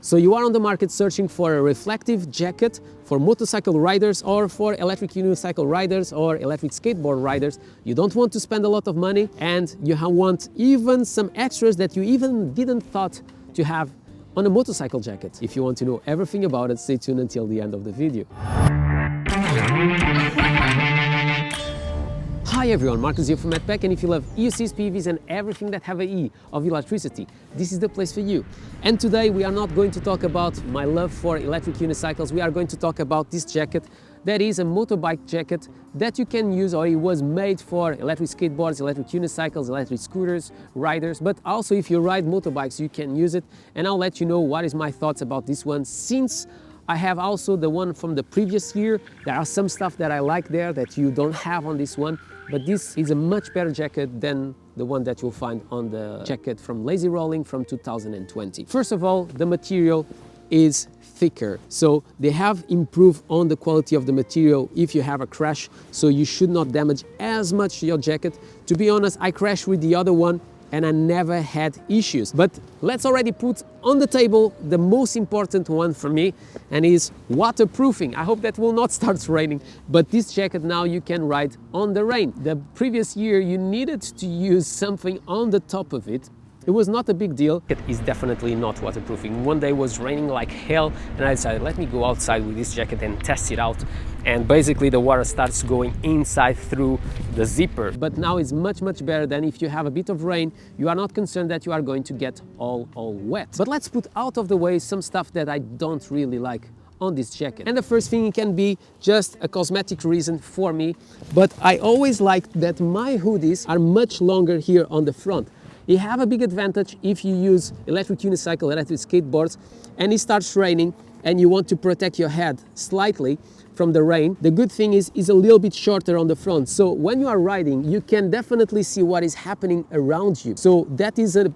So you are on the market searching for a reflective jacket for motorcycle riders or for electric unicycle riders or electric skateboard riders. You don't want to spend a lot of money and you want even some extras that you even didn't thought to have on a motorcycle jacket. If you want to know everything about it, stay tuned until the end of the video. Hi everyone, Marcus here from Medpack, and if you love EUCs, PEVs and everything that have a E of electricity, this is the place for you. And today we are not going to talk about my love for electric unicycles, we are going to talk about this jacket that is a motorbike jacket that you can use, or it was made for electric skateboards, electric unicycles, electric scooters, riders, but also if you ride motorbikes you can use it, and I'll let you know what is my thoughts about this one, since I have also the one from the previous year. There are some stuff that I like there that you don't have on this one, but this is a much better jacket than the one that you'll find on the jacket from Lazy Rolling from 2020. First of all, the material is thicker, so they have improved on the quality of the material if you have a crash, so you should not damage as much your jacket. To be honest, I crashed with the other one and I never had issues. But let's already put on the table the most important one for me, and is waterproofing. I hope that will not start raining, but this jacket now you can ride on the rain. The previous year you needed to use something on the top of it. It was not a big deal. It is definitely not waterproofing. One day it was raining like hell and I decided, let me go outside with this jacket and test it out. And basically the water starts going inside through the zipper. But now it's much better than if you have a bit of rain. You are not concerned that you are going to get all wet. But let's put out of the way some stuff that I don't really like on this jacket. And the first thing can be just a cosmetic reason for me, but I always liked that my hoodies are much longer here on the front. You have a big advantage if you use electric unicycle, electric skateboards, and it starts raining and you want to protect your head slightly from the rain. The good thing is a little bit shorter on the front, so when you are riding you can definitely see what is happening around you. So that is a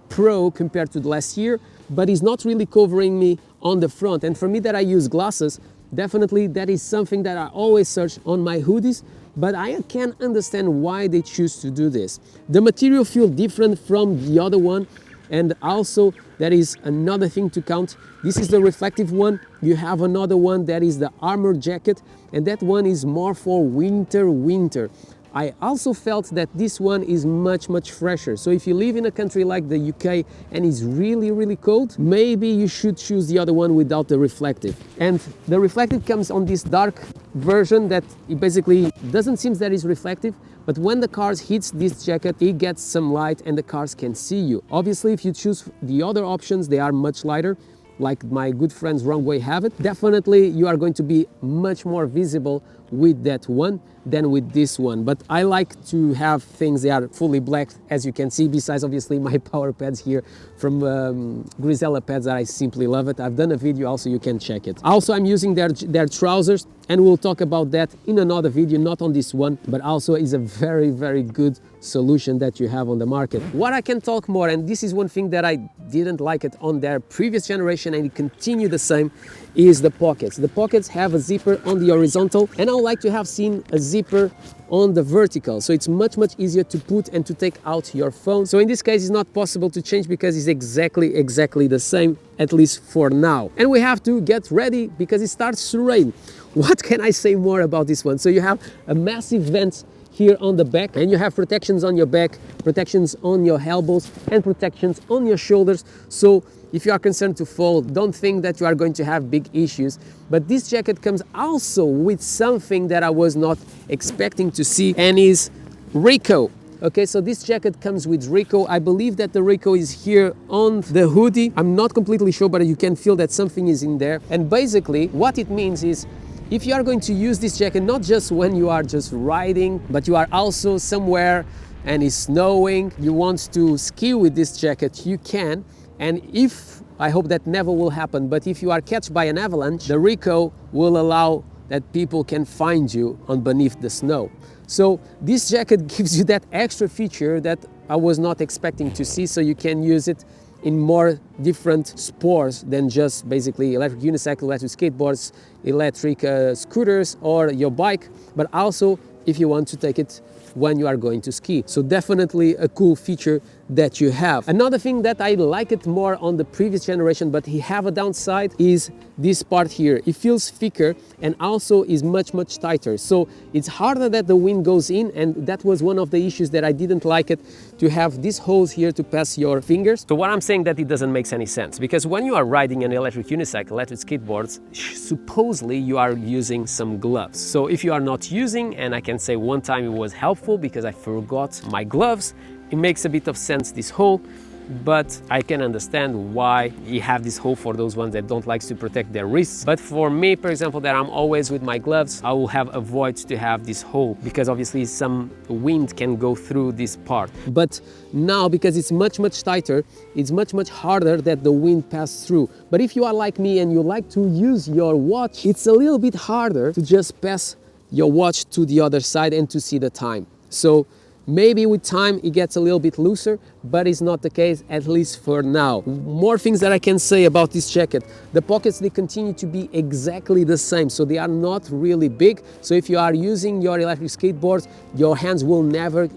pro compared to the last year, but it's not really covering me on the front. And for me that I use glasses, definitely that is something that I always search on my hoodies, but I can understand why they choose to do this. The material feels different from the other one, and also that is another thing to count. This is the reflective one. You have another one that is the armor jacket, and that one is more for winter. I also felt that this one is much fresher. So if you live in a country like the UK and it's really cold, maybe you should choose the other one without the reflective. And the reflective comes on this dark version that it basically doesn't seem that it's reflective, but when the cars hits this jacket, it gets some light and the cars can see you. Obviously, if you choose the other options, they are much lighter, like my good friends Wrongway have it. Definitely you are going to be much more visible with that one than with this one, but I like to have things that are fully black, as you can see, besides obviously my power pads here from Grisella Pads that I simply love it. I've done a video also, you can check it. Also I'm using their trousers, and we'll talk about that in another video, not on this one, but also is a very good solution that you have on the market. What I can talk more, and this is one thing that I didn't like it on their previous generation and it continue the same, is the pockets. The pockets have a zipper on the horizontal, and I would like to have seen a zipper on the vertical, so it's much easier to put and to take out your phone. So in this case it's not possible to change because it's exactly the same, at least for now. And we have to get ready because it starts to rain. What can I say more about this one? So you have a massive vent here on the back, and you have protections on your back, protections on your elbows, and protections on your shoulders. So if you are concerned to fall, don't think that you are going to have big issues. But this jacket comes also with something that I was not expecting to see, and is Ricoh. Okay, so this jacket comes with Ricoh. I believe that the Ricoh is here on the hoodie. I'm not completely sure, but you can feel that something is in there. And basically what it means is, if you are going to use this jacket, not just when you are just riding, but you are also somewhere and it's snowing, you want to ski with this jacket, you can. And if, I hope that never will happen, but if you are catched by an avalanche, the Ricoh will allow that people can find you on beneath the snow. So this jacket gives you that extra feature that I was not expecting to see, so you can use it in more different sports than just basically electric unicycle, electric skateboards, electric scooters, or your bike, but also if you want to take it when you are going to ski. So definitely a cool feature that you have. Another thing that I like it more on the previous generation, but he have a downside, is this part here. It feels thicker and also is much tighter. So it's harder that the wind goes in, and that was one of the issues that I didn't like it, to have these holes here to pass your fingers. So what I'm saying that it doesn't make any sense, because when you are riding an electric unicycle, electric skateboards, supposedly you are using some gloves. So if you are not using, and I can say one time it was helpful because I forgot my gloves, it makes a bit of sense, this hole. But I can understand why you have this hole for those ones that don't like to protect their wrists. But for me, for example, that I'm always with my gloves, I will have avoid to have this hole, because obviously some wind can go through this part. But now, because it's much tighter, it's much harder that the wind pass through. But if you are like me and you like to use your watch, it's a little bit harder to just pass your watch to the other side and to see the time. So maybe with time it gets a little bit looser, but it's not the case, at least for now. More things that I can say about this jacket. The pockets, they continue to be exactly the same, so they are not really big. So if you are using your electric skateboard, your hands will never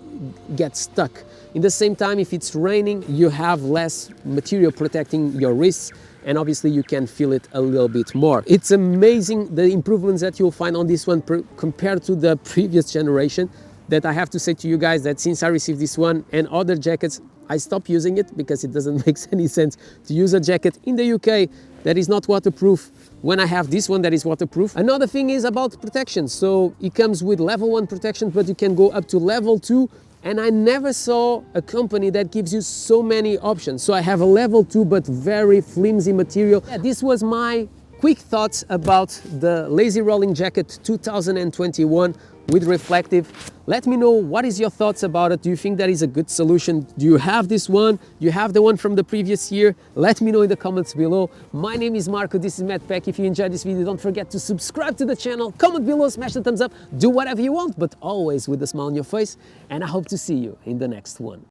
get stuck. In the same time, if it's raining, you have less material protecting your wrists, and obviously you can feel it a little bit more. It's amazing the improvements that you'll find on this one compared to the previous generation. That I have to say to you guys that since I received this one and other jackets, I stopped using it, because it doesn't make any sense to use a jacket in the UK that is not waterproof when I have this one that is waterproof. Another thing is about protection. So it comes with level 1 protection, but you can go up to level 2. And I never saw a company that gives you so many options. So I have a level 2, but very flimsy material. Yeah, this was my quick thoughts about the Lazy Rolling Jacket 2021 with reflective. Let me know what is your thoughts about it. Do you think that is a good solution? Do you have this one? Do you have the one from the previous year? Let me know in the comments below. My name is Marco, this is Madpack. If you enjoyed this video, don't forget to subscribe to the channel, comment below, smash the thumbs up, do whatever you want, but always with a smile on your face, and I hope to see you in the next one.